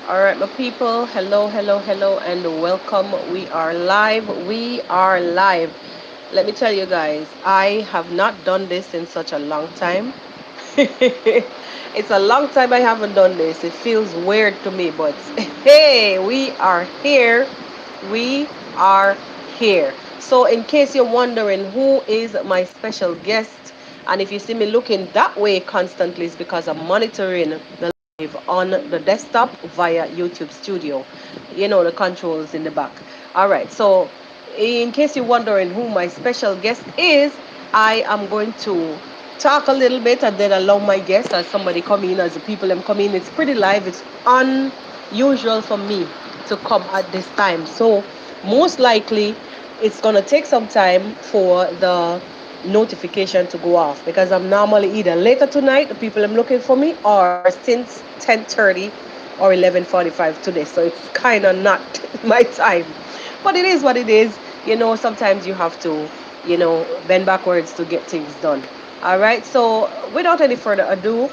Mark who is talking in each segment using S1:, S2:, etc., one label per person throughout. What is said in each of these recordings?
S1: All right, my people. Hello, hello, hello, and welcome. We are live. We are live. Let me tell you guys, I have not done this in such a long time. It's a long time I haven't done this. It feels weird to me, but hey, we are here. We are here. So, in case you're wondering who is my special guest, and if you see me looking that way constantly, it's because I'm monitoring the live on the desktop via YouTube Studio. You know, the controls in the back. All right, so in case you're wondering who my special guest is, I am going to talk a little bit and then allow my guests as somebody come in, as the people them come in. It's pretty live. It's unusual for me to come at this time. So most likely it's gonna take some time for the notification to go off because I'm normally either later tonight, the people I'm looking for me, or since 10:30 or 11:45 today. So it's kind of not my time, but it is what it is. You know, sometimes you have to, bend backwards to get things done. All right. So without any further ado,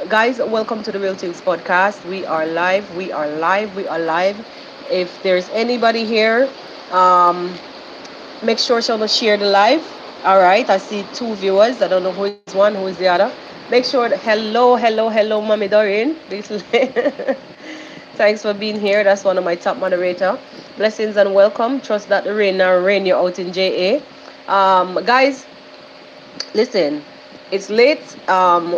S1: guys, welcome to the Real Tingz Podcast. We are live. We are live. We are live. If there's anybody here, um, make sure to share the live. All right. I see two viewers. I don't know who is one, who is the other. Make sure that hello, hello, hello, Mommy Doreen. Thanks for being here. That's one of my top moderator. Blessings and welcome. Trust that the rain now rain you out in JA. Guys, listen, it's late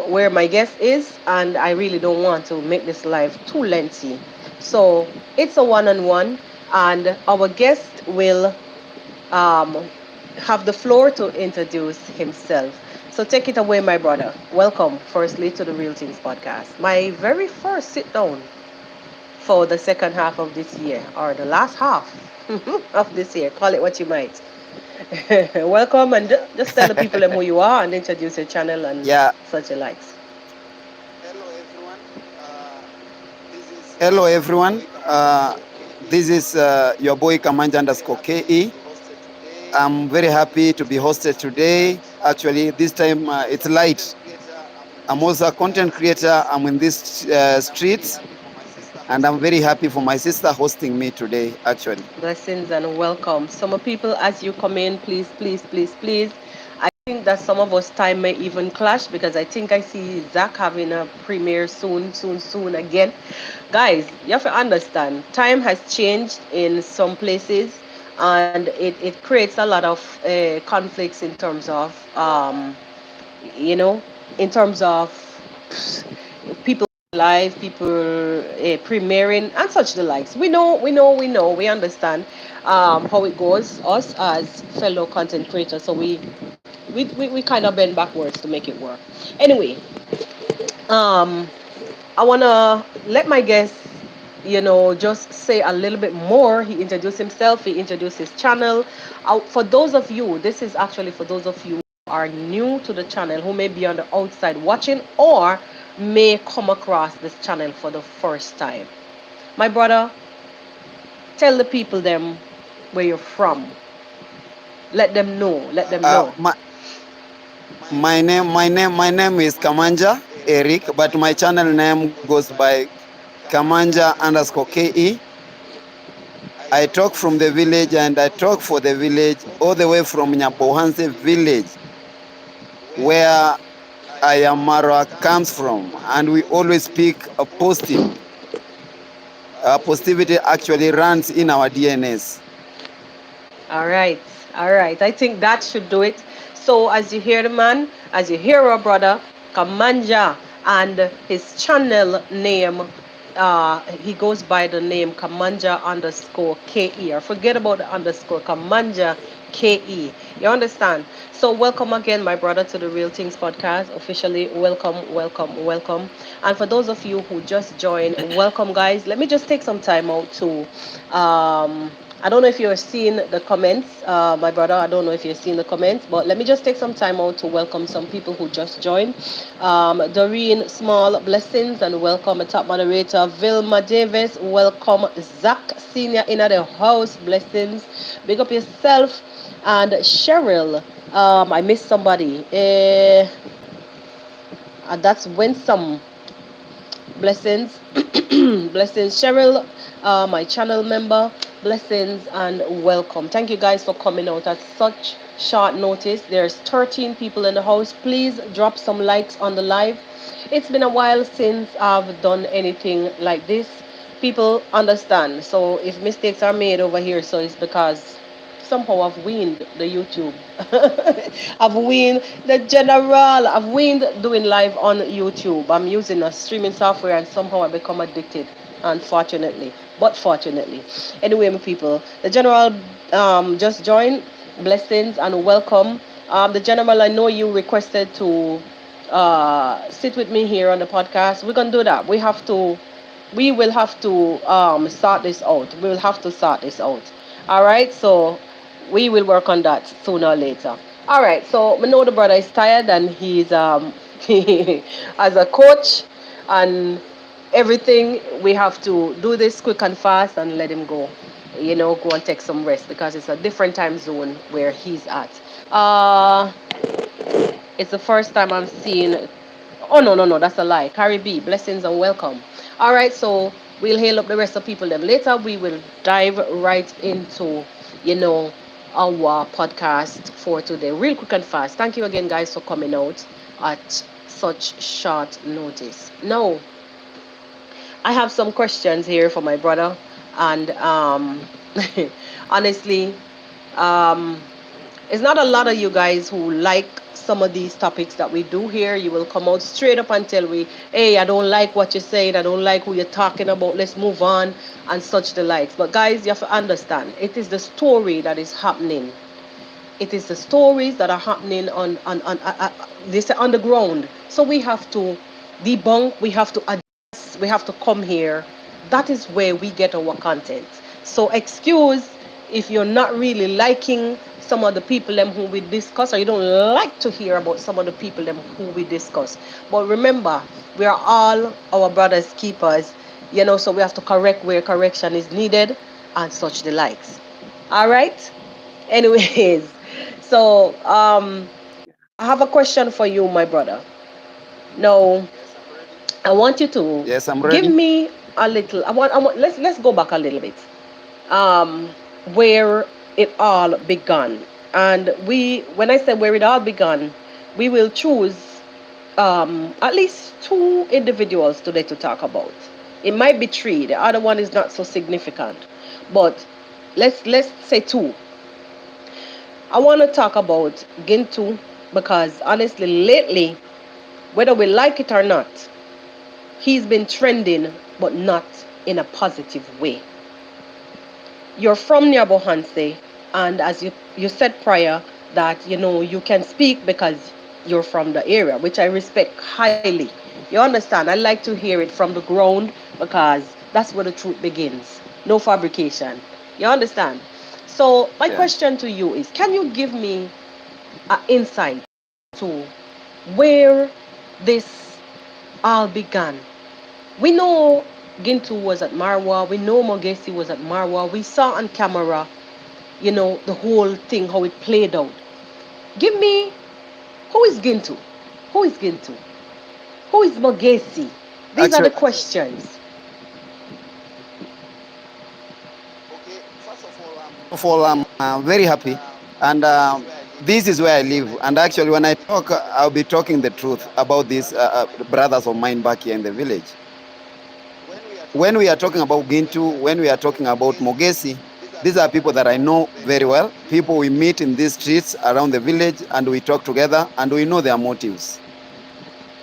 S1: where my guest is, and I really don't want to make this live too lengthy. So it's a one-on-one, and our guest will um, have the floor to introduce himself. So take it away, my brother. Welcome, firstly, to the Real Tingz Podcast. My very first sit down for the second half of this year, or the last half of this year. Call it what you might. Welcome, and just tell the people them who you are and introduce your channel and
S2: Yeah,
S1: such a likes.
S2: hello everyone. This is your boy Kamanja underscore KE. I'm very happy to be hosted today. Actually, this time it's light. I'm also a content creator. I'm in these streets, and I'm very happy for my sister hosting me today. Actually,
S1: Blessings and welcome. Some people, as you come in, please, please, please, please. I think that some of us time may even clash because I think I see Zach having a premiere soon, soon, soon again. Guys, you have to understand, time has changed in some places, and it creates a lot of conflicts in terms of, you know, in terms of people live, people premiering and such the likes. We understand how it goes, us as fellow content creators. So we kind of bend backwards to make it work. Anyway, um, I wanna let my guest, just say a little bit more. He introduced himself, he introduced his channel. For those of you, this is actually for those of you who are new to the channel, who may be on the outside watching or may come across this channel for the first time. My brother, tell the people them where you're from. Let them know. Let them
S2: uh,
S1: know.
S2: my my name is Kamanja Eric, but my channel name goes by Kamanja underscore KE. I talk from the village and I talk for the village all the way from Nyabohanse village where Ayamara comes from, and we always speak positive. Positivity actually runs in our DNS.
S1: All right, all right. I think that should do it. So, as you hear the man, as you hear our brother, Kamanja, and his channel name, he goes by the name Kamanja underscore KE. Or forget about the underscore, Kamanja KE. You understand? So, welcome again, my brother, to the Real Tingz Podcast. Officially, welcome, welcome, welcome. And for those of you who just joined, welcome, guys. Let me just take some time out to. I don't know if you're seeing the comments, my brother. I don't know if you're seeing the comments, but let me just take some time out to welcome some people who just joined. Doreen Small, blessings and welcome. A top moderator, Vilma Davis, welcome. Zach Senior in the house, blessings. Big up yourself. And Cheryl, I missed somebody. And that's Winsome, blessings. Blessings, Cheryl, my channel member. Blessings and welcome. Thank you guys for coming out at such short notice. There's 13 people in the house. Please drop some likes on the live. It's been a while since I've done anything like this. People understand. So if mistakes are made over here, so it's because somehow I've weaned the YouTube. I've weaned the general. I've weaned doing live on YouTube. I'm using a streaming software and somehow I become addicted. Unfortunately, but fortunately. Anyway, my people, the general just joined. Blessings and welcome. The general, I know you requested to sit with me here on the podcast. We're gonna do that. We will have to sort this out. We will have to sort this out. All right, so we will work on that sooner or later. All right, so we know the brother is tired and he's as a coach and everything. We have to do this quick and fast and let him go. Go and take some rest because it's a different time zone where he's at. Uh, it's the first time I'm seeing. Oh no, no, no, that's a lie. Carrie B, blessings and welcome. All right, so we'll hail up the rest of people. Then later we will dive right into, you know, our podcast for today, real quick and fast. Thank you again, guys, for coming out at such short notice. Now, I have some questions here for my brother, and honestly, um, it's not a lot of you guys who like some of these topics that we do here. You will come out straight up and tell me, hey, I don't like what you're saying. I don't like who you're talking about. Let's move on and such the likes. But guys, you have to understand, it is the story that is happening. It is the stories that are happening this on the ground. So we have to debunk, we have to address, we have to come here. That is where we get our content. So excuse if you're not really liking some of the people them who we discuss, or you don't like to hear about some of the people them who we discuss. But remember, we are all our brothers keepers, so we have to correct where correction is needed and such the likes. All right. Anyways, so I have a question for you, my brother. Now, I want you to
S2: Yes, I'm
S1: give
S2: ready.
S1: me a little. Let's go back a little bit. Um, where it all began, and when I say where it all began, we will choose at least two individuals today to talk about. It might be three. The other one is not so significant, but let's say two. I want to talk about Gintu because honestly, lately, whether we like it or not, he's been trending, but not in a positive way. You're from Nyabohanse, and as you said prior, that you can speak because you're from the area, which I respect highly. You understand? I like to hear it from the ground because that's where the truth begins. No fabrication. You understand? So my
S2: Yeah.
S1: question to you is, can you give me an insight to where this all began? We know Gintu was at Marwa. We know Mogesi was at Marwa. We saw on camera, the whole thing, how it played out. Give me, who is Gintu? Who is Gintu? Who is Mogesi? These are the
S2: Actually,
S1: questions.
S2: okay, first of all, I'm very happy. And this is where I live. And actually, when I talk, I'll be talking the truth about these brothers of mine back here in the village. When we are talking about Gintu, when we are talking about Mogesi, these are people that I know very well. People we meet in these streets around the village and we talk together and we know their motives.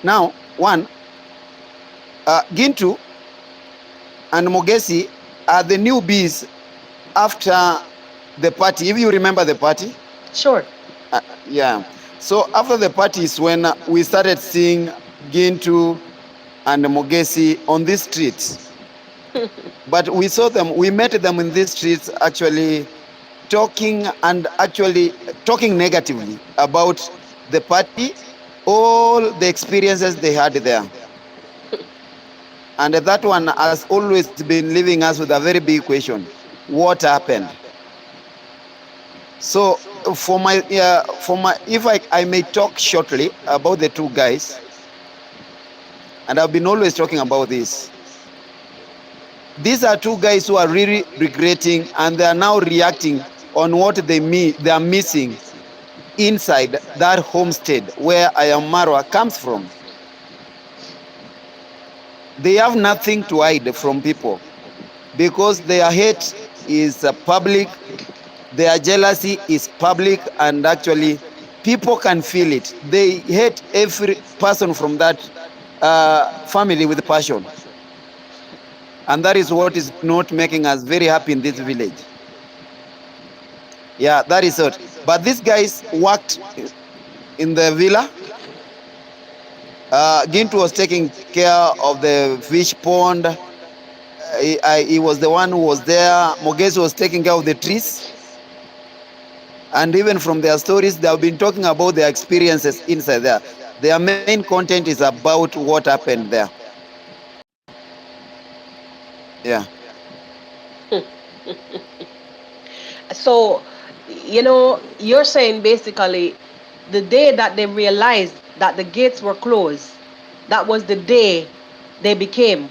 S2: Now, one, Gintu and Mogesi are the newbies after the party. If you remember the party,
S1: Sure.
S2: yeah. So after the party is when we started seeing Gintu and Mogesi on these streets. But we saw them, we met them in these streets actually talking and actually talking negatively about the party, all the experiences they had there. And that one has always been leaving us with a very big question. What happened? So if I may talk shortly about the two guys, and I've been always talking about this. These are two guys who are really regretting, and they are now reacting on what they are missing inside that homestead where Ayamarwa comes from. They have nothing to hide from people because their hate is public, their jealousy is public, and actually people can feel it. They hate every person from that family with passion, and that is what is not making us very happy in this village. Yeah, that is it. But these guys worked in the villa. Gintu was taking care of the fish pond. He was the one who was there. Mogesi was taking care of the trees. And even from their stories, they have been talking about their experiences inside there. Their main content is about what happened there. Yeah.
S1: So, you're saying basically the day that they realized that the gates were closed, that was the day they became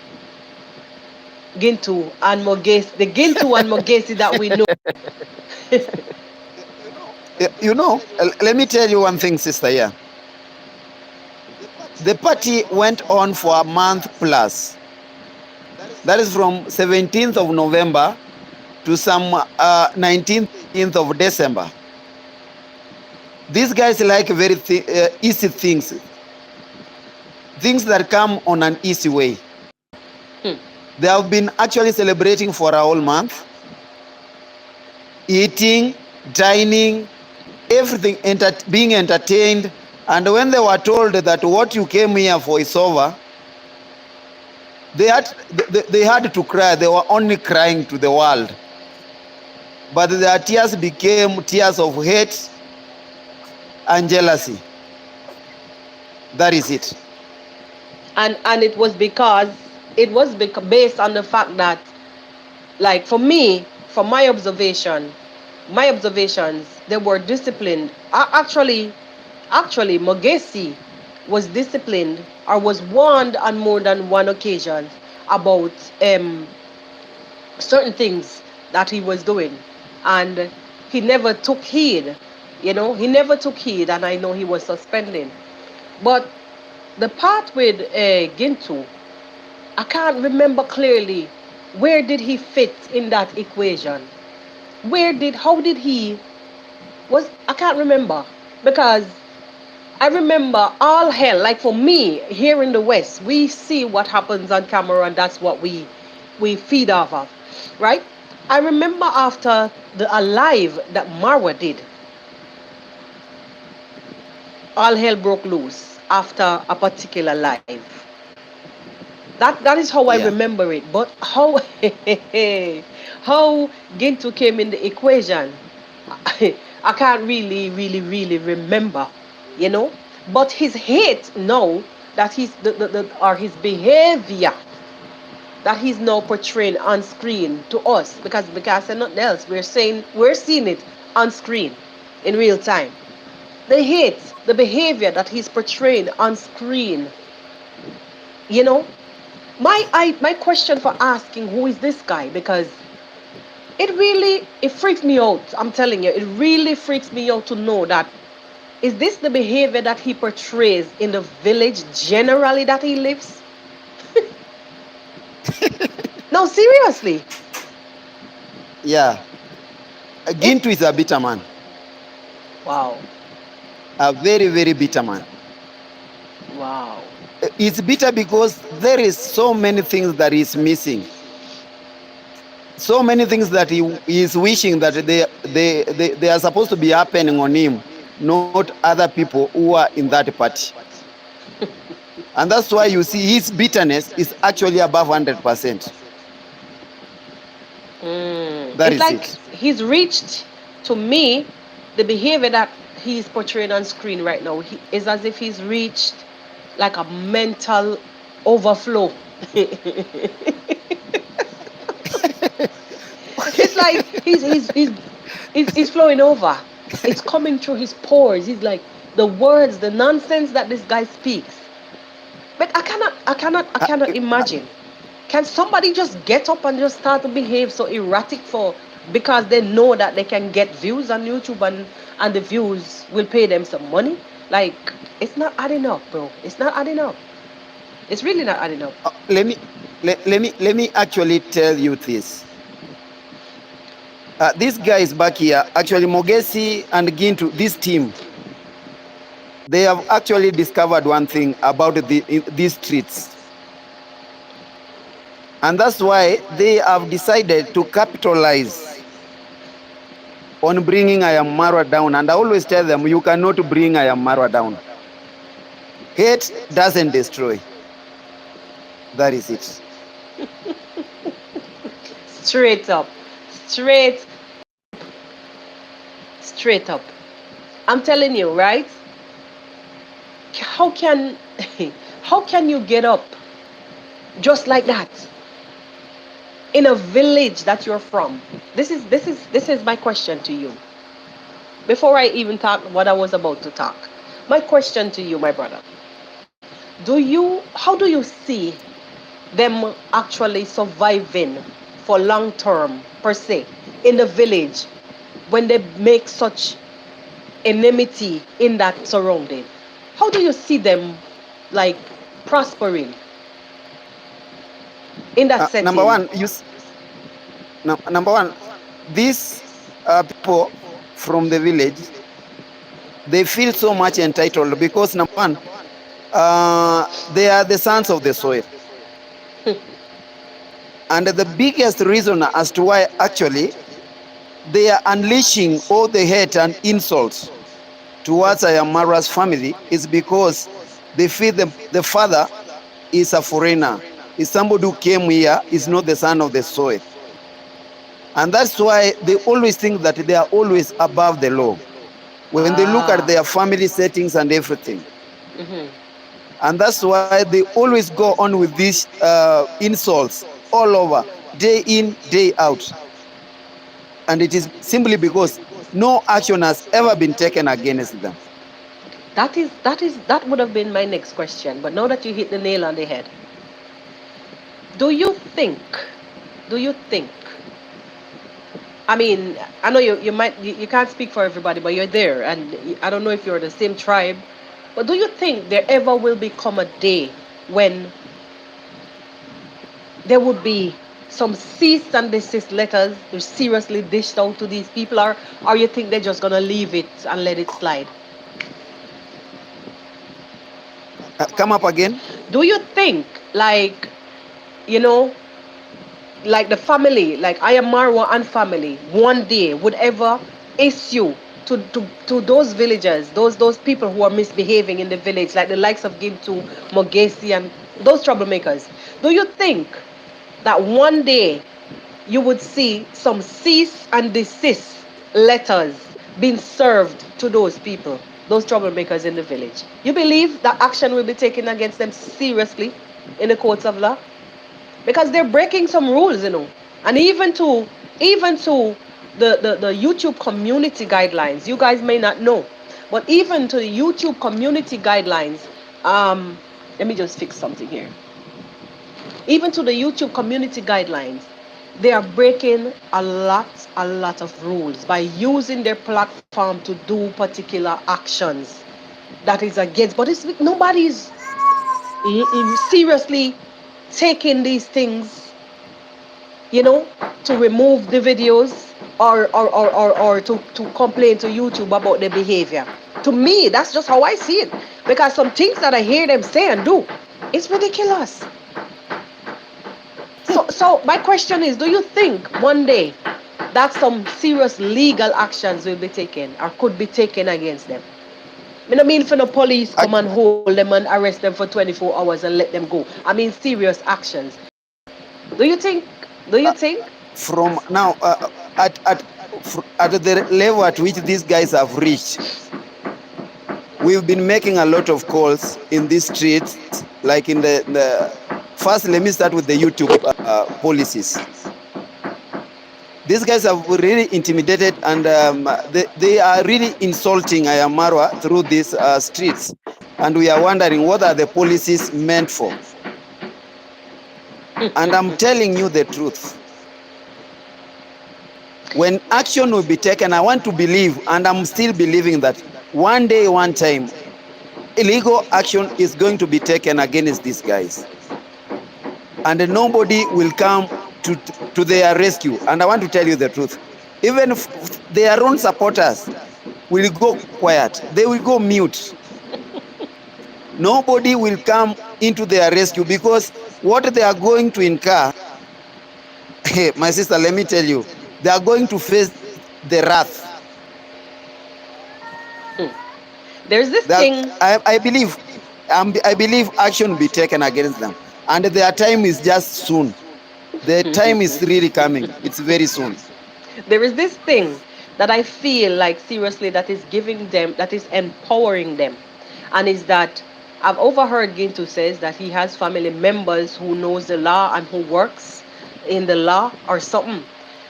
S1: Gintu and Mogesi, the Gintu and Mogesi that we know.
S2: Let me tell you one thing, sister. Yeah. The party went on for a month plus. That is from 17th of November to some 19th of December. These guys like very easy things that come on an easy way. They have been actually celebrating for a whole month, eating, dining, everything, being entertained. And when they were told that what you came here for is over, they had to cry. They were only crying to the world. But their tears became tears of hate and jealousy. That is it.
S1: And it was based on the fact that, like, for me, from my observations, they were disciplined. Actually, Mogesi was disciplined or was warned on more than one occasion about certain things that he was doing, and he never took heed. He never took heed, and I know he was suspended. But the part with Gintu, I can't remember clearly where did he fit in that equation. How did he was I can't remember, because I remember all hell. Like, for me, here in the West, we see what happens on camera, and that's what we feed off of, right? I remember after the Alive that Marwa did, all hell broke loose after a particular live. That is how I
S2: Yeah.
S1: remember it. But how how Gintu came in the equation, I can't really, really, really remember, you know. But his hate now, that he's or his behavior that he's now portraying on screen to us, because and nothing else, we're seeing it on screen in real time. The hate, the behavior that he's portraying on screen, you know. My question for asking who is this guy, because it freaks me out. I'm telling you, it really freaks me out to know that, is this the behavior that he portrays in the village generally that he lives? No, seriously.
S2: Yeah.
S1: It
S2: Gintu is a bitter man.
S1: Wow.
S2: A very, very bitter man.
S1: Wow.
S2: It's bitter because there is so many things that he's missing. So many things that he is wishing that they are supposed to be happening on him, not other people who are in that party. And that's why you see his bitterness is actually above 100%. That
S1: It's
S2: is
S1: like
S2: it.
S1: he's reached, to me, the behavior that he's portraying on screen right now. He is as if he's reached like a mental overflow. It's like he's flowing over. It's coming through his pores. He's like, the words, the nonsense that this guy speaks. But I cannot
S2: Uh,
S1: imagine. Can somebody just get up and just start to behave so erratic for because they know that they can get views on YouTube and the views will pay them some money? Like it's not adding up, bro. It's not adding up. It's really not adding up.
S2: Let me actually tell you this. These guys back here, actually Mogesi and Gintu, this team, they have actually discovered one thing about these streets. And that's why they have decided to capitalize on bringing Marwa down. And I always tell them, you cannot bring Marwa down. Hate doesn't destroy. That is it.
S1: Straight up. Straight straight up. I'm telling you, right? How can how can you get up just like that in a village that you're from? This is my question to you. Before I even talk what I was about to talk. My question to you, my brother. How do you see them actually surviving for long term per se in the village when they make such enmity in that surrounding? How do you see them like prospering in that
S2: Number
S1: setting?
S2: one, number one, these people from the village, they feel so much entitled because number one, they are the sons of the soil. And the biggest reason as to why actually they are unleashing all the hate and insults towards Ayamara's family is because they feel the father is a foreigner, is somebody who came here, is not the son of the soil. And that's why they always think that they are always above the law when they look at their family settings and everything.
S1: Mm-hmm.
S2: And that's why they always go on with these insults all over, day in, day out. And it is simply because no action has ever been taken against them.
S1: That would have been my next question, but now that you hit the nail on the head, do you think do you think I mean, I know you can't speak for everybody, but you're there, and I don't know if you're the same tribe, but do you think there ever will become a day when there would be some cease and desist letters seriously dished out to these people, or you think they're just gonna leave it and let it slide?
S2: Come up again.
S1: Do you think, like, you know, like the family, like I am Marwa and family, one day would ever issue to those villagers, those people who are misbehaving in the village, like the likes of Gintu, Mogesi, and those troublemakers? Do you think that one day you would see some cease and desist letters being served to those people, those troublemakers in the village? You believe that action will be taken against them seriously in the courts of law? Because they're breaking some rules, and even to the YouTube community guidelines. You guys may not know, but even to the YouTube community guidelines, um let me just fix something here. Even to the YouTube community guidelines, they are breaking a lot of rules by using their platform to do particular actions that is against, but it's nobody's seriously taking these things, to remove the videos, or to complain to YouTube about their behavior. To me, that's just how I see it. Because some things that I hear them say and do, it's ridiculous. So my question is, do you think one day that some serious legal actions will be taken or could be taken against them? I don't mean for the police come and hold them and arrest them for 24 hours and let them go. I mean serious actions. Do you think? Do you think?
S2: From now, at the level at which these guys have reached, we've been making a lot of calls in these streets, like in the first, let me start with the YouTube policies. These guys have really intimidated, and they are really insulting Ayamarwa through these streets. And we are wondering, what are the policies meant for? And I'm telling you the truth. When action will be taken, I want to believe, and I'm still believing that one day, one time, illegal action is going to be taken against these guys. And nobody will come to their rescue. And I want to tell you the truth. Even if their own supporters will go quiet, they will go mute. Nobody will come into their rescue because what they are going to incur, hey, my sister, let me tell you, they are going to face the wrath.
S1: There's this
S2: That
S1: thing.
S2: I believe action will be taken against them, and their time is just soon. The time is really coming. It's very soon.
S1: There is this thing that I feel like seriously that is giving them, that is empowering them, and is that I've overheard Gintu says that he has family members who knows the law and who works in the law or something,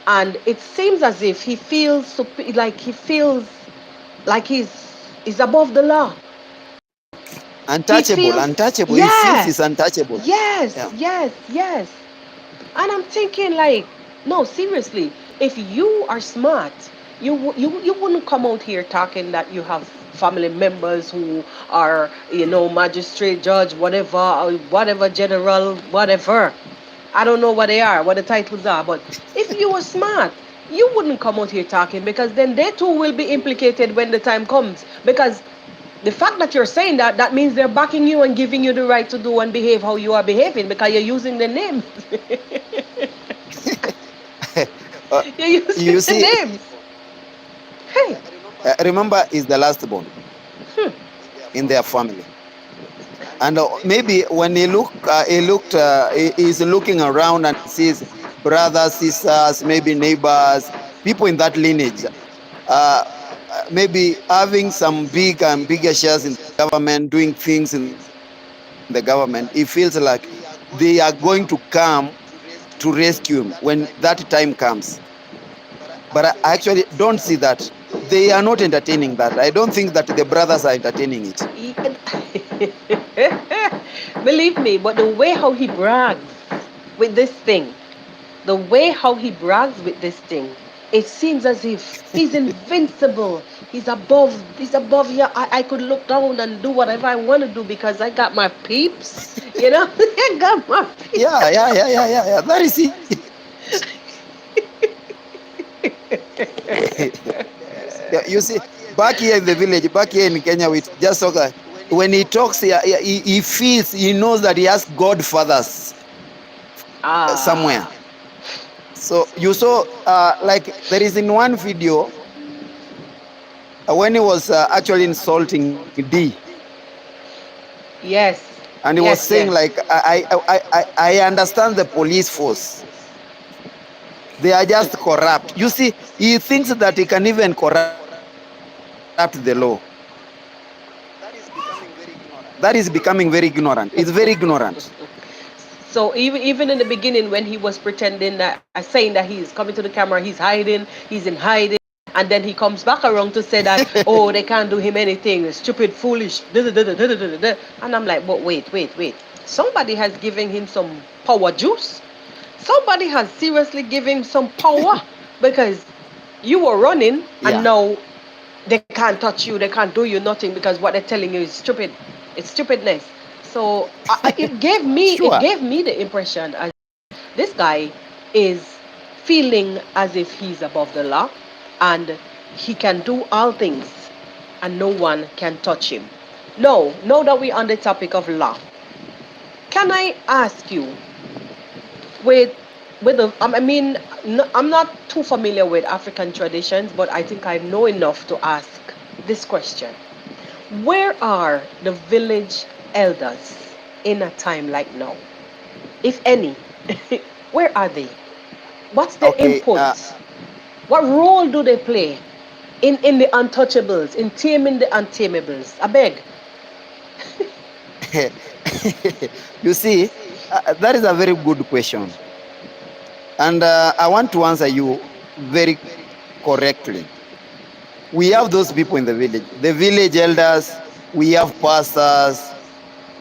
S1: and it seems as if he feels like he's above the law. He
S2: Untouchable,
S1: feels,
S2: untouchable. He feels
S1: yeah,
S2: he's untouchable.
S1: yes,
S2: Yeah.
S1: yes, yes. And I'm thinking like, no, seriously, if you are smart, you wouldn't come out here talking that you have family members who are, magistrate, judge, whatever, or whatever, general, whatever. I don't know what they are, what the titles are, but if you were smart, you wouldn't come out here talking, because then they too will be implicated when the time comes. Because the fact that you're saying that, that means they're backing you and giving you the right to do and behave how you are behaving, because you're using the name.
S2: Uh,
S1: You're using
S2: you
S1: the
S2: see,
S1: names. Hey.
S2: remember, is the last born
S1: Hmm.
S2: in their family, and maybe when he's looking around and sees brothers, sisters, maybe neighbors, people in that lineage, uh, maybe having some big and bigger shares in the government, doing things in the government, he feels like they are going to come to rescue him when that time comes. But I actually don't see that. They are not entertaining that. I don't think that the brothers are entertaining it.
S1: Believe me, but the way how he brags with this thing, the way how he brags with this thing, it seems as if he's invincible. He's above here. I could look down and do whatever I want to do because I got my peeps. I got my peeps.
S2: Yeah. That is it. Yeah, you see, back here in the village, back here in Kenya, we just talk. When he talks, he knows that he has godfathers somewhere.
S1: Ah,
S2: So you saw, like there is in one video when he was actually insulting D,
S1: yes,
S2: and he was
S1: yes,
S2: saying
S1: yes.
S2: like, I understand the police force. They are just corrupt. You see, he thinks that he can even corrupt the law. That is becoming very ignorant. It's very ignorant.
S1: So even in the beginning, when he was pretending that, saying that he's coming to the camera, he's in hiding, and then he comes back around to say that, oh, they can't do him anything, stupid, foolish, da, da, da, da, da, da, da. And I'm like, but wait. Somebody has given him some power juice. Somebody has seriously given him some power, because you were running and
S2: Yeah,
S1: now they can't touch you, they can't do you nothing, because what they're telling you is stupid. It's stupidness. So it
S2: sure.
S1: gave me the impression as this guy is feeling as if he's above the law and he can do all things and no one can touch him. No, now that we're on the topic of law, can I ask you, with I mean, no, I'm not too familiar with African traditions, but I think I know enough to ask this question. Where are the village elders in a time like now? If any, where are they? What's their
S2: Okay.
S1: input? What role do they play in the untouchables, in taming the untamables? I beg.
S2: You see, that is a very good question. And I want to answer you very correctly. We have those people in the village elders, we have pastors,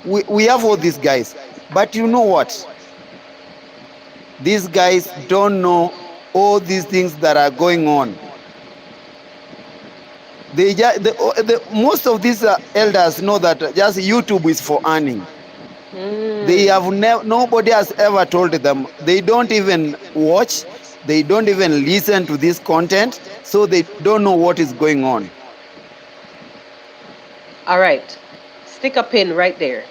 S2: we have all these guys. But you know what? These guys don't know all these things that are going on. Most of these elders know that just YouTube is for earning. They
S1: Mm.
S2: have nobody has ever told them. They don't even watch. They don't even listen to this content, so they don't know what is going on.
S1: All right. Stick a pin right there.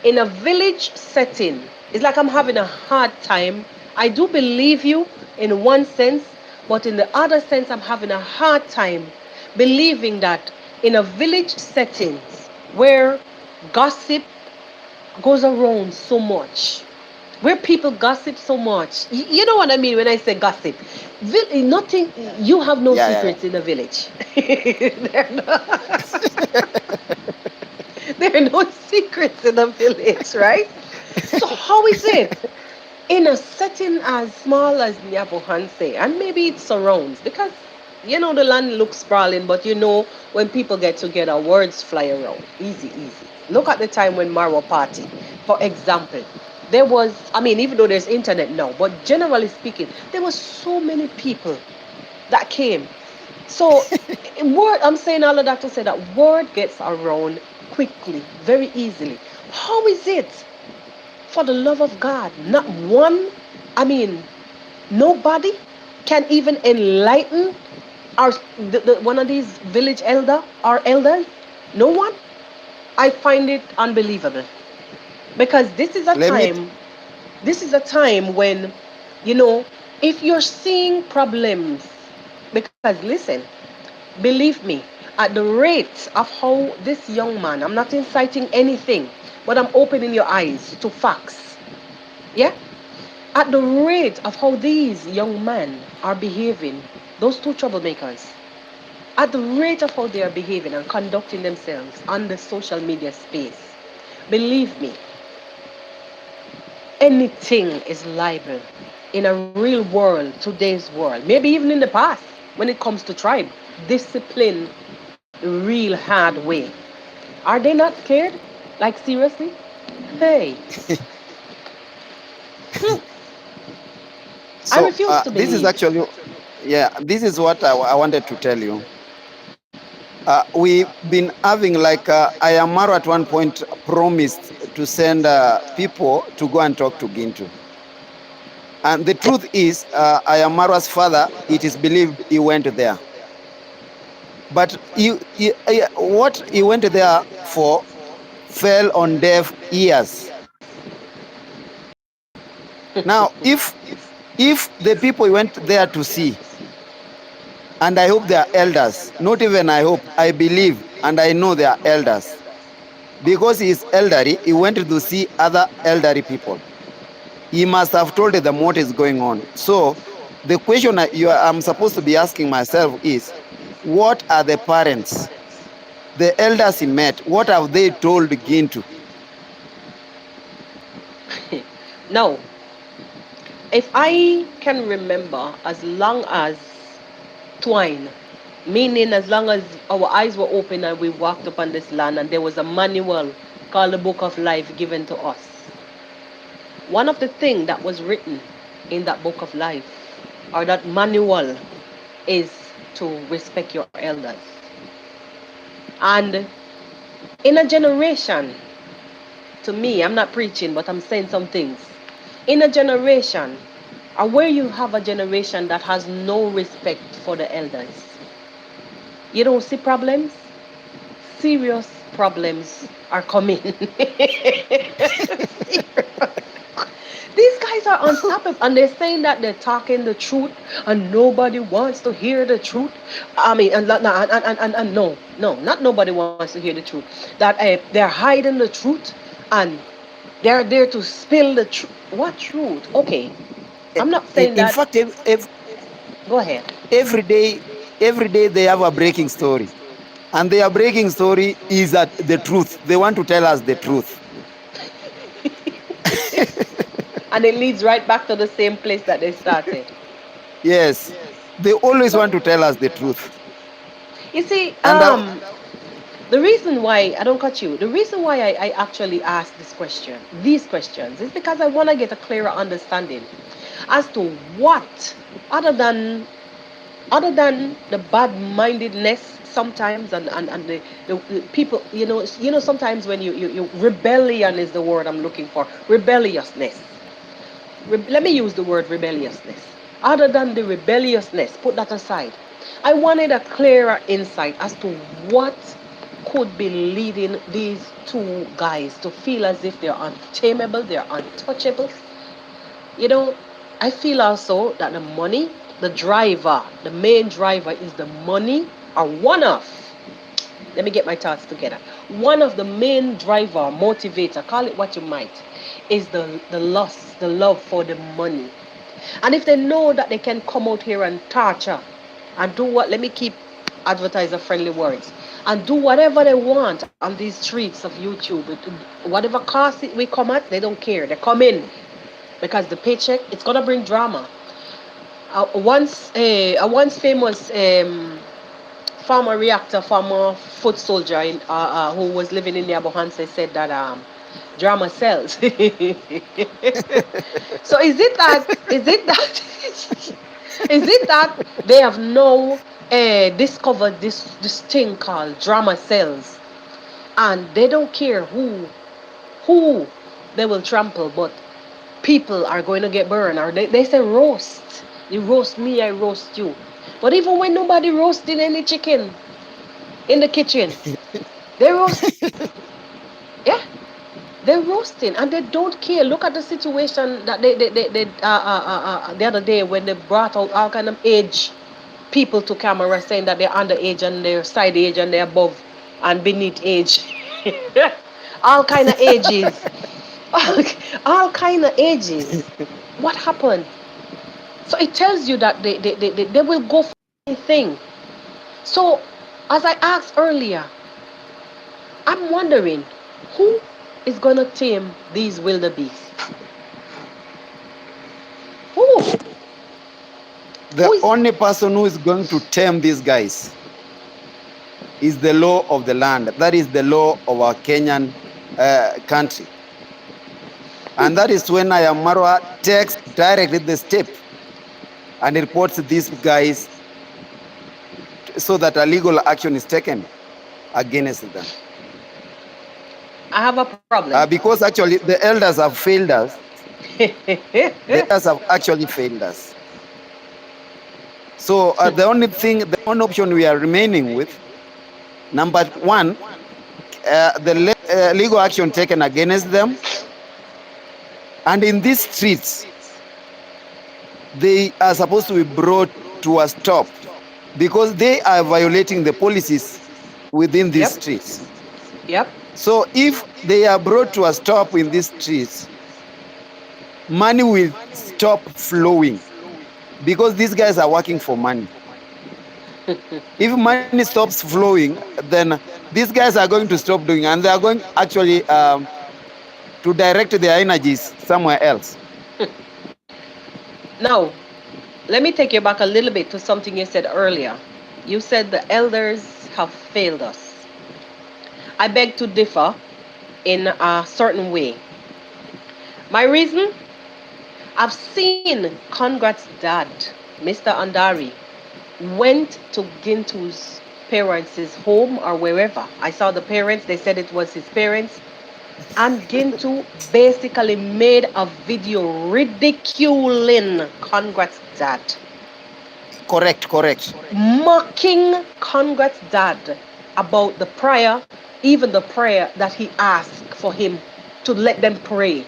S1: In a village setting, it's like I'm having a hard time. I do believe you in one sense, but in the other sense, I'm having a hard time believing that in a village setting where gossip goes around so much, where people gossip so much. You know what I mean when I say gossip? Nothing. You have no
S2: Yeah, yeah,
S1: secrets in the village. There are no, there are no secrets in the village, right? So how is it in a setting as small as Nyabohanse, and maybe it surrounds, because the land looks sprawling, but when people get together, words fly around. Easy, easy. Look at the time when Marwa Party, for example, there was, I mean, even though there's internet now, but generally speaking, there was so many people that came. So, I'm saying all of that to say that word gets around quickly, very easily. How is it, for the love of God, not one, I mean, nobody can even enlighten our one of these village our elders? No one? I find it unbelievable, because
S2: let me
S1: this is a time when, you know, if you're seeing problems, because listen, believe me, at the rate of how this young man, I'm not inciting anything, but I'm opening your eyes to facts. Yeah? At the rate of how these young men are behaving, those two troublemakers, at the rate of how they are behaving and conducting themselves on the social media space, believe me, anything is liable in a real world, today's world, maybe even in the past, when it comes to tribe. Discipline, real hard way. Are they not scared? Like, seriously? Hey, hmm, I
S2: so
S1: refuse to
S2: this is
S1: believe.
S2: actually, yeah, this is what I wanted to tell you. We've been having like Ayamaru at one point promised to send people to go and talk to Gintu. And the truth is, Ayamaru's father, it is believed he went there. But what he went there for fell on deaf ears. Now, if the people he went there to see, and I hope they are elders, not even I hope, I believe and I know they are elders. Because he is elderly, he went to see other elderly people. He must have told them what is going on. So the question I'm supposed to be asking myself is, what are the parents, the elders he met, what have they told Gintu?
S1: No, if I can remember, as long as twine, meaning as long as our eyes were open and we walked upon this land and there was a manual called the Book of Life given to us. One of the things that was written in that Book of Life, or that manual, is to respect your elders. And in a generation, to me, I'm not preaching, but I'm saying some things. In a generation, or where you have a generation that has no respect for the elders, you don't see problems. Serious problems are coming. These guys are unstoppable, and they're saying that they're talking the truth, and nobody wants to hear the truth. I mean, and no, not nobody wants to hear the truth. That they're hiding the truth, and they're there to spill the truth. What truth? Okay, I'm not saying
S2: In
S1: that.
S2: fact,
S1: Go ahead.
S2: every day, every day they have a breaking story. And their breaking story is that the truth. They want to tell us the truth.
S1: And it leads right back to the same place that they started.
S2: Yes. They always
S1: So,
S2: want to tell us the truth.
S1: you see,
S2: And
S1: The reason why I don't cut you, the reason why I actually ask these questions, is because I want to get a clearer understanding as to what, other than the bad-mindedness sometimes, and the people, sometimes when you rebellion is the word I'm looking for, rebelliousness. Let me use the word rebelliousness. Other than the rebelliousness, put that aside. I wanted a clearer insight as to what could be leading these two guys to feel as if they're untamable, they're untouchable. You know, I feel also that the money, the main driver is the money, or one of, let me get my thoughts together. One of the main driver, motivator, call it what you might, is the lust, the love for the money. And if they know that they can come out here and torture and do what, let me keep advertiser friendly words, and do whatever they want on these streets of YouTube, whatever cost we come at, they don't care. They come in because the paycheck, it's gonna bring drama. A once famous former foot soldier who was living in Nyabohanse said that drama sells. So is it that they have now discovered this thing called drama cells, and they don't care who they will trample, but people are going to get burned, or they say roast. You roast me, I roast you. But even when nobody roasting any chicken in the kitchen, they roast. Yeah, they're roasting and they don't care. Look at the situation that the other day when they brought out all kind of age people to camera saying that they're underage and they're side age and they're above and beneath age. All kind of ages. All kind of ages. What happened? So it tells you that they will go for anything. So, as I asked earlier, I'm wondering who is gonna tame these wildebeests? Who? Who
S2: The
S1: is?
S2: only person who is going to tame these guys is the law of the land. That is the law of our Kenyan country. And that is when Ayamarwa takes directly the step and reports these guys so that a legal action is taken against them.
S1: I have a problem.
S2: Because actually the elders have failed us. The elders have actually failed us. So the only option we are remaining with, number one, the legal action taken against them. And in these streets, they are supposed to be brought to a stop because they are violating the policies within these
S1: Yep.
S2: streets.
S1: Yep.
S2: So if they are brought to a stop in these streets, money will stop flowing because these guys are working for money. If money stops flowing, then these guys are going to stop doing, and they are going actually to direct their energies somewhere else.
S1: Now, let me take you back a little bit to something you said earlier. You said the elders have failed us. I beg to differ in a certain way. My reason? I've seen Congrats' dad, Mr. Andari, went to Gintu's parents' home or wherever. I saw the parents, they said it was his parents. And Gintu basically made a video ridiculing Congrats' dad.
S2: Correct.
S1: Mocking Congrats' dad about the prayer, even the prayer that he asked for him to let them pray.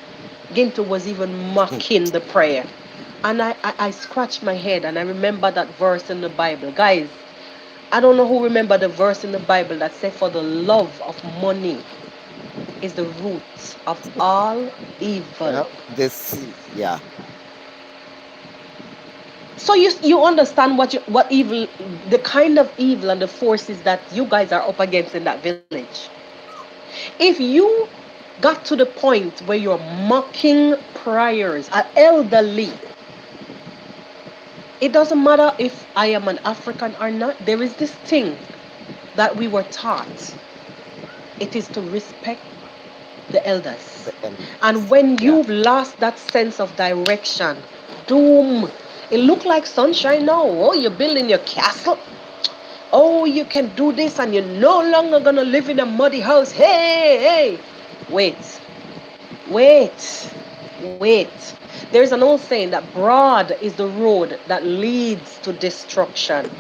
S1: Gintu was even mocking the prayer. And I scratched my head and I remember that verse in the Bible. Guys, I don't know who remember the verse in the Bible that said, for the love of money is the root of all evil.
S2: Yeah.
S1: So you understand what evil, the kind of evil and the forces that you guys are up against in that village. If you got to the point where you're mocking prayers, an elderly, it doesn't matter if I am an African or not. There is this thing that we were taught. It is to respect the elders.
S2: the
S1: And
S2: elders.
S1: when
S2: Yeah.
S1: you've lost that sense of direction, doom. It look like sunshine now. Oh, you're building your castle. Oh, you can do this and you're no longer gonna live in a muddy house. Hey, hey. Wait, wait, wait. There's an old saying that broad is the road that leads to destruction.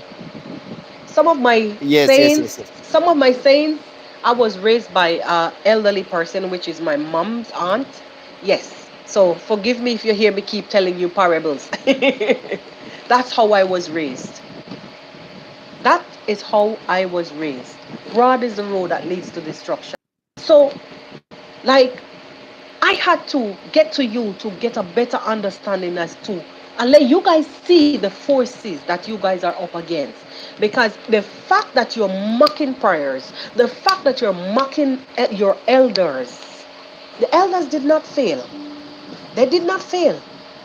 S1: Some of my
S2: Yes, yes, yes,
S1: sayings,
S2: yes.
S1: some of my sayings, I was raised by an elderly person, which is my mom's aunt. Yes. So forgive me if you hear me keep telling you parables. That's how I was raised. That is how I was raised. Broad is the road that leads to destruction. So, like, I had to get to you to get a better understanding as to and let you guys see the forces that you guys are up against. Because the fact that you're mocking prayers, the fact that you're mocking your elders, the elders did not fail. They did not fail.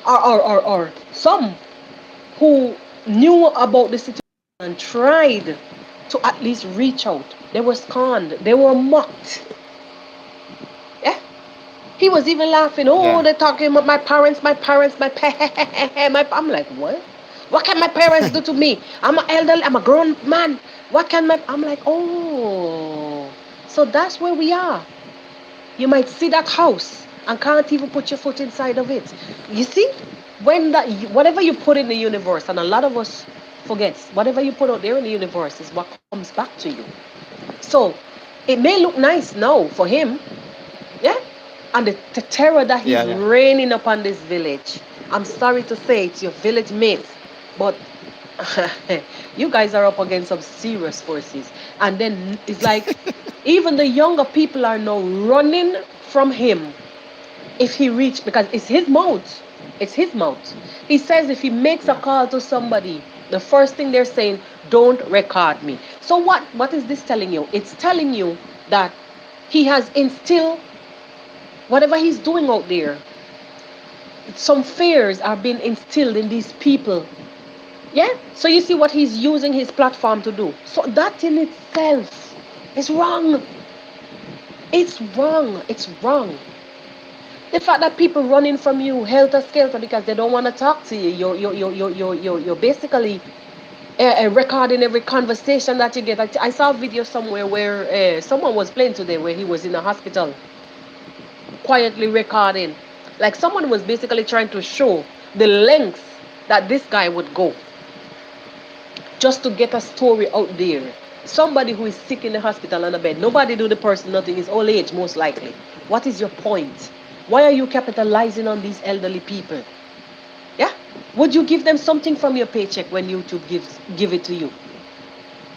S1: Or some who knew about the situation and tried to at least reach out. They were scorned. They were mocked. Yeah. He was even laughing. Oh,
S2: Yeah.
S1: they're talking about my parents, my. I'm like, what? What can my parents do to me? I'm an elderly. I'm a grown man. What can my? I'm like, oh. So that's where we are. You might see that house and can't even put your foot inside of it. You see, when that whatever you put in the universe, and a lot of us forgets, whatever you put out there in the universe is what comes back to you. So it may look nice now for him, yeah, and the terror that he's
S2: Yeah, yeah.
S1: raining upon this village. I'm sorry to say it's your village mates, but you guys are up against some serious forces. And then it's like even the younger people are now running from him if he reached, because it's his mouth. It's his mouth. He says if he makes a
S2: Yeah.
S1: call to somebody, the first thing they're saying, don't record me. So what is this telling you? It's telling you that he has instilled whatever he's doing out there. Some fears are being instilled in these people. Yeah? So you see what he's using his platform to do. So that in itself is wrong. It's wrong. It's wrong. The fact that people running from you helter skelter because they don't want to talk to you. You're basically recording every conversation that you get. I saw a video somewhere where someone was playing today where he was in a hospital quietly recording. Like someone was basically trying to show the lengths that this guy would go just to get a story out there. Somebody who is sick in the hospital on a bed. Nobody do the person nothing. It's old age most likely. What is your point? Why are you capitalizing on these elderly people? Yeah? Would you give them something from your paycheck when YouTube give it to you?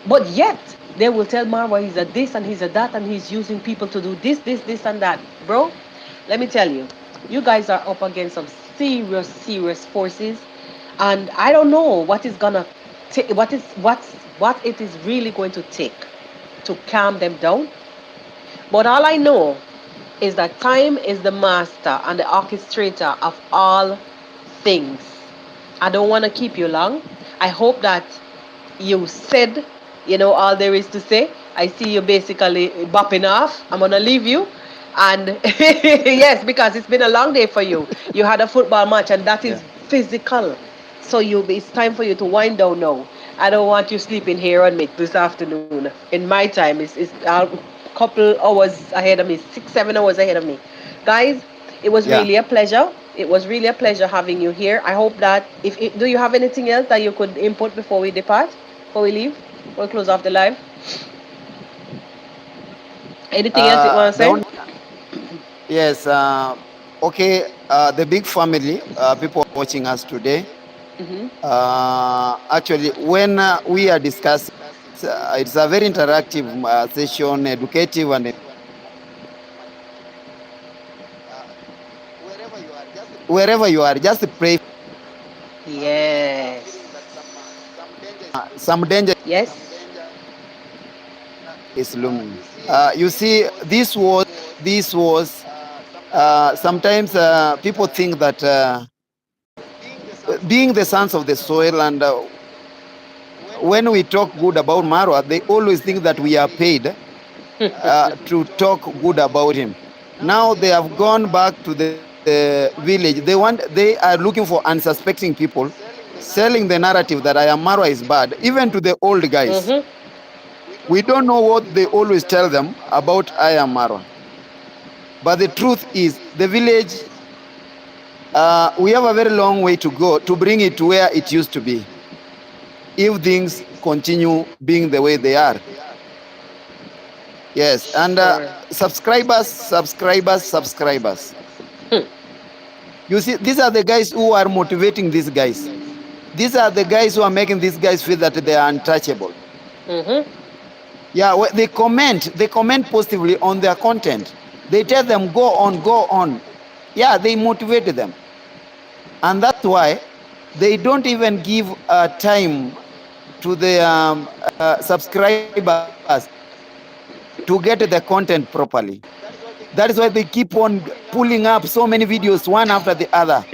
S1: But yet they will tell Marwa he's a this and he's a that and he's using people to do this and that. Bro, let me tell you, you guys are up against some serious forces, and I don't know what is gonna take, what it is really going to take to calm them down. But all I know is that time is the master and the orchestrator of all things. I don't want to keep you long. I hope that you said, all there is to say. I see you basically bopping off. I'm gonna leave you. And yes, because it's been a long day for you. You had a football match, and that is
S2: Yeah.
S1: physical. So it's time for you to wind down now. I don't want you sleeping here on me this afternoon. In my time, it's a couple hours ahead of me, 6, 7 hours ahead of me. Guys, it was
S2: Yeah.
S1: really a pleasure. It was really a pleasure having you here. I hope that if do you have anything else that you could input before we depart, before we leave, we'll close off the live. Anything else you want to
S2: The
S1: say?
S2: only yes. Okay. The big family. People watching us today.
S1: Hmm.
S2: Actually, when we are discussing, it's a very interactive session, educative and wherever you are, just pray.
S1: Yes.
S2: Some danger
S1: Yes.
S2: is looming. You see, this was. Sometimes people think that being the sons of the soil, and when we talk good about Marwa, they always think that we are paid. to talk good about him. Now they have gone back to the village. They are looking for unsuspecting people, selling the narrative that Ayamara is bad, even to the old guys.
S1: Mm-hmm.
S2: We don't know what they always tell them about Ayamara. But the truth is, the village, we have a very long way to go to bring it to where it used to be if things continue being the way they are. Yes, and
S1: Sure.
S2: subscribers. You see, these are the guys who are motivating these guys. These are the guys who are making these guys feel that they are untouchable.
S1: Mm-hmm.
S2: Yeah, they comment positively on their content. They tell them, go on, go on. Yeah, they motivated them. And that's why they don't even give time to the subscribers to get the content properly. That is why they keep on pulling up so many videos one after the other.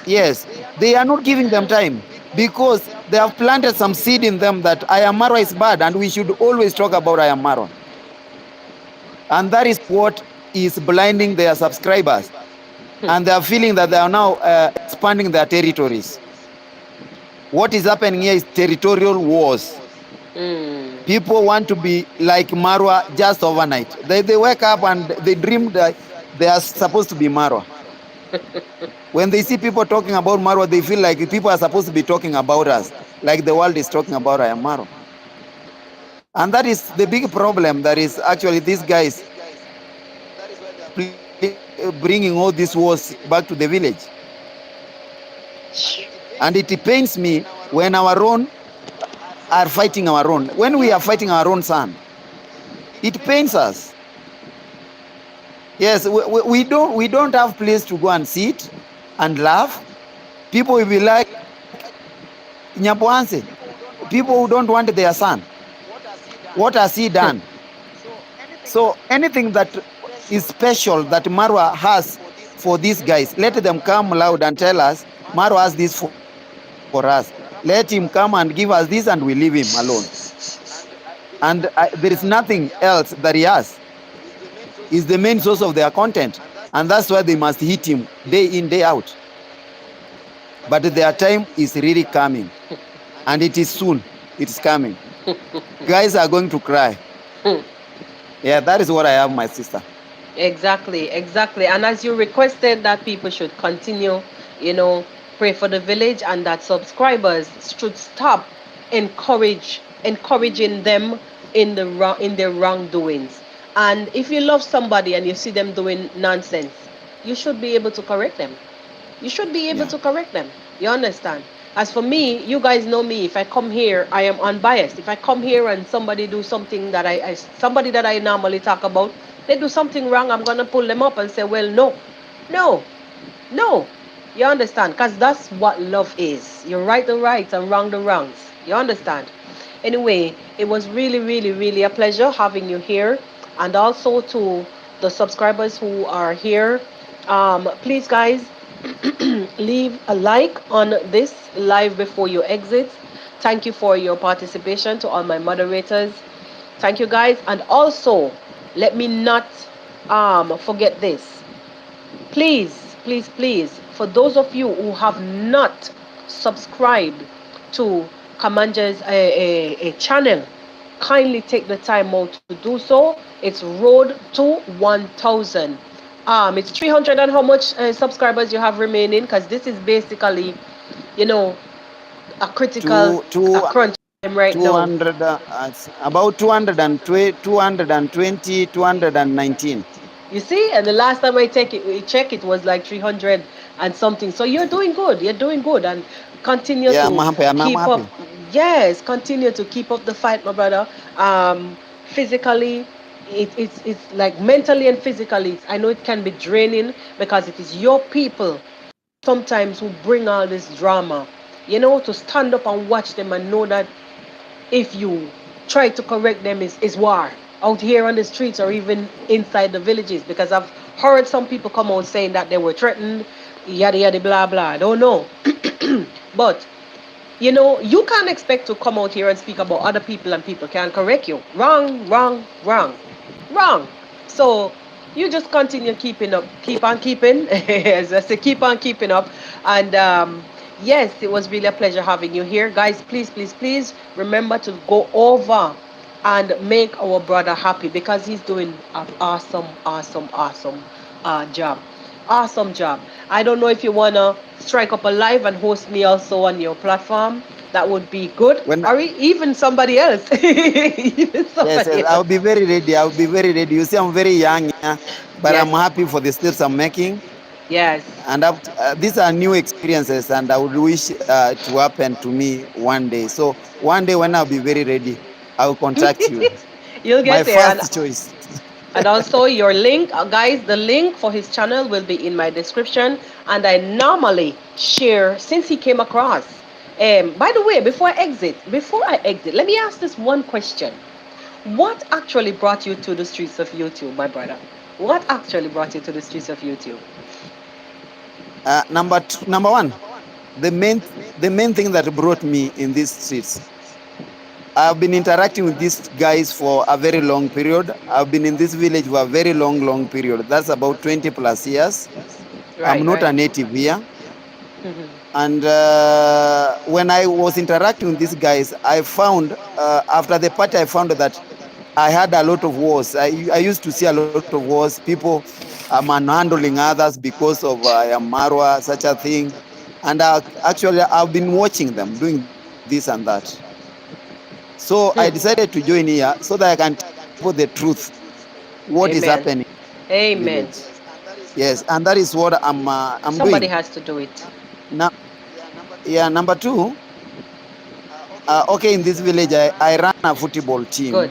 S2: Yes, they are not giving them time because they have planted some seed in them that Ayamaro is bad and we should always talk about Ayamaro. And that is what is blinding their subscribers. And they are feeling that they are now expanding their territories. What is happening here is territorial wars.
S1: Mm.
S2: People want to be like Marwa just overnight. They wake up and they dream that they are supposed to be Marwa. When they see people talking about Marwa, they feel like people are supposed to be talking about us, like the world is talking about I am Marwa. And that is the big problem. That is actually these guys. That is why they are bringing all these wars back to the village. And it pains me when our own are fighting our own. When we are fighting our own son, it pains us. Yes, we don't have place to go and sit and laugh. People will be like Nyabohanse. People who don't want their son. What has he done? So anything that is special that Marwa has for these guys, let them come loud and tell us Marwa has this for us. Let him come and give us this and we leave him alone. And there is nothing else that he has. Is the main source of their content. And that's why they must hit him day in, day out. But their time is really coming. And it is soon. It's coming. Guys are going to cry. Yeah, that is what I have, my sister.
S1: Exactly, exactly. And as you requested that people should continue, you know, pray for the village and that subscribers should stop encouraging them in their wrongdoings. And if you love somebody and you see them doing nonsense, you should be able to correct them. You should be able
S2: Yeah.
S1: to correct them. You understand? As for me, you guys know me. If I come here, I am unbiased. If I come here and somebody do something that somebody that I normally talk about, they do something wrong, I'm gonna pull them up and say, well, no, no, no. You understand? Because that's what love is. You right the rights and wrong the wrongs. You understand? Anyway, it was really, really, really a pleasure having you here, and also to the subscribers who are here. Please, guys, leave a like on this live before you exit. Thank you for your participation to all my moderators. Thank you, guys, and also let me not forget this. Please, please, please, for those of you who have not subscribed to Kamanja's a channel, kindly take the time out to do so. It's road to 1,000. It's 300 and how much subscribers you have remaining? Because this is basically, you know, a critical,
S2: Two, two,
S1: a crunch time right now.
S2: 200, about 220, 220, 219.
S1: You see, and the last time we check, it was like 300 and something. So you're doing good. You're doing good, and continue
S2: Yeah, I'm
S1: to
S2: happy. I'm
S1: keep up.
S2: happy.
S1: Yes, continue to keep up the fight, my brother. Physically, it's like mentally and physically. I know it can be draining because it is your people sometimes who bring all this drama. You know, to stand up and watch them and know that if you try to correct them is war out here on the streets or even inside the villages, because I've heard some people come out saying that they were threatened, yada yada blah blah. I don't know. But you can't expect to come out here and speak about other people and people can't correct you. Wrong, wrong, wrong, wrong. So you just continue keeping up, keep on keeping, as I say, keep on keeping up. And yes, it was really a pleasure having you here. Guys, please, please, please remember to go over and make our brother happy because he's doing an awesome, awesome, awesome job. Awesome job. I don't know if you wanna strike up a live and host me also on your platform. That would be good.
S2: When
S1: Or even somebody else. Even
S2: yes, yes,
S1: somebody
S2: I'll
S1: else.
S2: be very ready. I'll be very ready. You see, I'm very young, yeah, but I'm
S1: Yes.
S2: happy for the steps I'm making.
S1: Yes.
S2: And these are new experiences, and I would wish to happen to me one day. So one day when I'll be very ready, I will contact you.
S1: You'll
S2: My
S1: get there. And
S2: first choice.
S1: also your link, guys, the link for his channel will be in my description. And I normally share since he came across. By the way, before I exit, let me ask this one question. What actually brought you to the streets of YouTube, my brother? What actually brought you to the streets of YouTube?
S2: Number one, the main thing that brought me in these streets. I've been interacting with these guys for a very long period. I've been in this village for a very long period. That's about 20 plus years. I'm
S1: Right,
S2: not
S1: right.
S2: a native here.
S1: Mm-hmm.
S2: And when I was interacting with these guys, I found, after the party, I found that I had a lot of wars. I used to see a lot of wars. People manhandling others because of Marwa, such a thing. And actually, I've been watching them doing this and that. So I decided to join here so that I can tell people the truth, what is
S1: Amen.
S2: happening in the
S1: Amen.
S2: village. Yes, and that is what I'm
S1: Somebody
S2: doing.
S1: has to do it.
S2: Now, yeah, number two, okay, in this village, I run a football
S1: Good.
S2: team.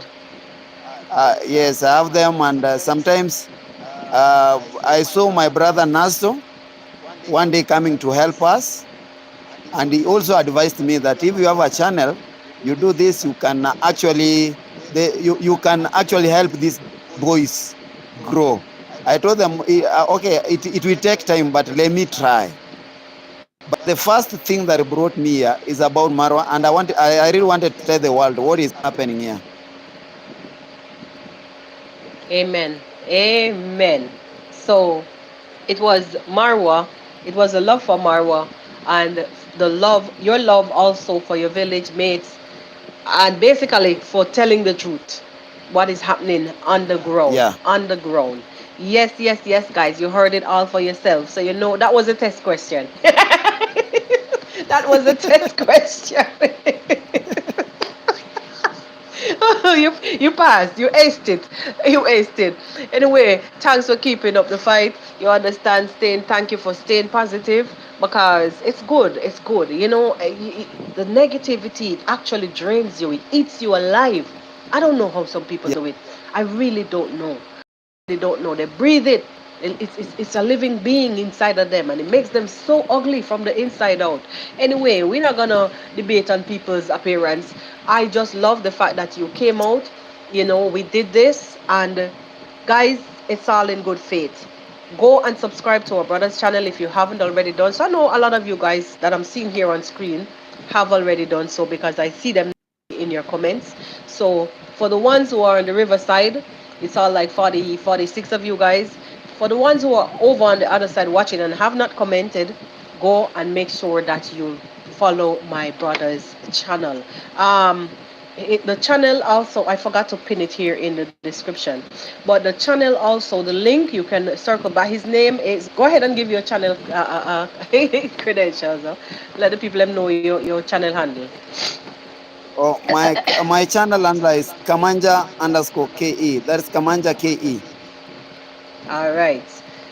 S2: Yes, I have them, and sometimes I saw my brother Nasto one day coming to help us, and he also advised me that if you have a channel, you do this, you can you can actually help these boys grow. I told them, okay, it will take time, but let me try. But the first thing that brought me here is about Marwa, and I really wanted to tell the world what is happening here.
S1: Amen. Amen. So it was Marwa. It was a love for Marwa and your love also for your village mates, and basically for telling the truth. What is happening underground?
S2: Yeah.
S1: Underground. Yes, yes, yes, guys. You heard it all for yourself. So you know that was a test question. That was a test question. you passed. You aced it. You aced it. Anyway, thanks for keeping up the fight. You understand, staying. Thank you for staying positive because it's good. It's good. The negativity, it actually drains you. It eats you alive. I don't know how some people
S2: Yeah.
S1: do it. I really don't know. They don't know. They breathe it. It's a living being inside of them, and it makes them so ugly from the inside out. Anyway, we're not gonna debate on people's appearance. I just love the fact that you came out. We did this, and guys, it's all in good faith. Go and subscribe to our brother's channel if you haven't already done so. I know a lot of you guys that I'm seeing here on screen have already done so because I see them in your comments. So for the ones who are on the riverside, it's all like 40, 46 of you guys. For the ones who are over on the other side watching and have not commented, go and make sure that you follow my brother's channel. The channel also, I forgot to pin it here in the description, but the channel also, the link you can circle back. His name is, go ahead and give your channel credentials. Let the people them know your channel handle.
S2: Oh, my channel handle is Kamanja_KE. That is Kamanja KE.
S1: All right.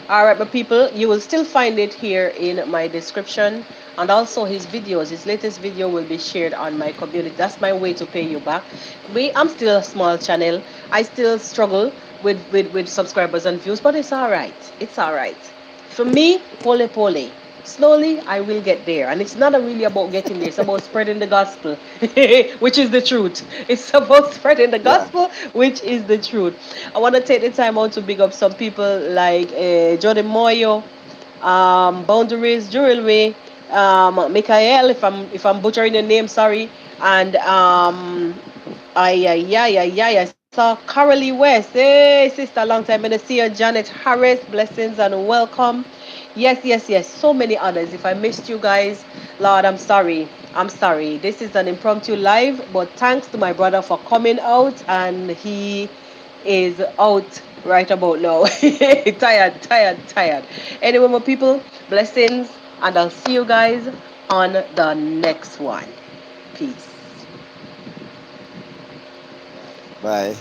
S1: All right, my people, you will still find it here in my description. And also his videos, his latest video will be shared on my community. That's my way to pay you back. I'm still a small channel. I still struggle with subscribers and views, but it's all right. It's all right. For me, pole pole. Slowly, I will get there. And it's not really about getting there. It's about spreading the gospel, which is the truth. It's about spreading the
S2: Yeah.
S1: gospel, which is the truth. I want to take the time out to big up some people like Jordan Moyo, Boundaries, Jewelry. Mikael, if I'm butchering your name, sorry, and I saw Coralie West. Hey, sister, long time I see you. Janet Harris, blessings and welcome. Yes, yes, yes. So many others. If I missed you guys, Lord, I'm sorry. I'm sorry. This is an impromptu live, but thanks to my brother for coming out, and he is out right about now. Tired, tired, tired. Anyway, my people, blessings, and I'll see you guys on the next one. Peace.
S2: Bye.